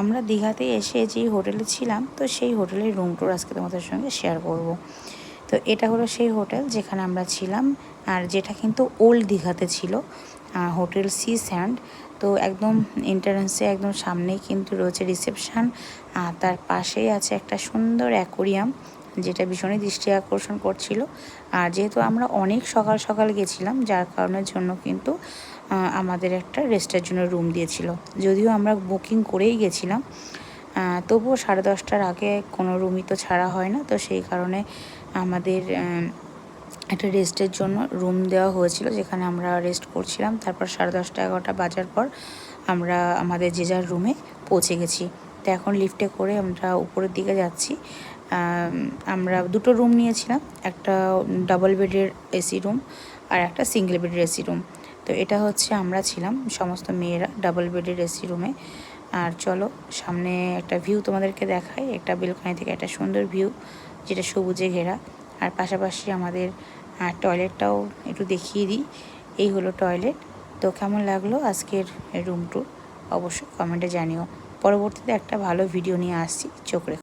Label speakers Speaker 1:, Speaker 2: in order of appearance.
Speaker 1: আমরা দীঘাতে এসে যেই হোটেলে ছিলাম, তো সেই হোটেলের রুম ট্যুর আজকে তোমাদের সঙ্গে শেয়ার করব। তো এটা হলো সেই হোটেল যেখানে আমরা ছিলাম, আর যেটা কিন্তু ওল্ড দীঘাতে ছিল, হোটেল সি স্যান্ড। তো একদম এন্ট্রান্সে একদম সামনেই কিন্তু রয়েছে রিসেপশান, আর তার পাশেই আছে একটা সুন্দর অ্যাকোরিয়াম, যেটা ভীষণই দৃষ্টি আকর্ষণ করছিল। আর যেহেতু আমরা অনেক সকাল সকাল গেছিলাম, যার কারণের জন্য কিন্তু আমাদের একটা রেস্টের জন্য রুম দিয়েছিল। যদিও আমরা বুকিং করেই গেছিলাম, তবুও 10:30টার আগে কোনো রুমই তো ছাড়া হয় না। তো সেই কারণে আমাদের একটা রেস্টের জন্য রুম দেওয়া হয়েছিল, যেখানে আমরা রেস্ট করছিলাম। তারপর 10:30 11টা বাজার পর আমরা আমাদের যে যার রুমে পৌঁছে গেছি। তো এখন লিফটে করে আমরা উপরের দিকে যাচ্ছি। আমরা দুটো রুম নিয়েছিলাম, একটা ডাবল বেডের এসি রুম আর একটা সিঙ্গেল বেডের এসি রুম। তো এটা হচ্ছে আমরা ছিলাম সমস্ত মেয়েরা ডাবল বেডের এসি রুমে। আর চলো সামনে একটা ভিউ তোমাদেরকে দেখাই, একটা বেলকনি থেকে একটা সুন্দর ভিউ, যেটা সবুজে ঘেরা। আর পাশাপাশি আমাদের টয়লেটটাও একটু দেখিয়ে দিই। এই হলো টয়লেট। তো কেমন লাগলো আজকের রুম ট্যুর অবশ্যই কমেন্টে জানিও। পরবর্তীতে একটা ভালো ভিডিও নিয়ে আসছি, চোখ রেখো।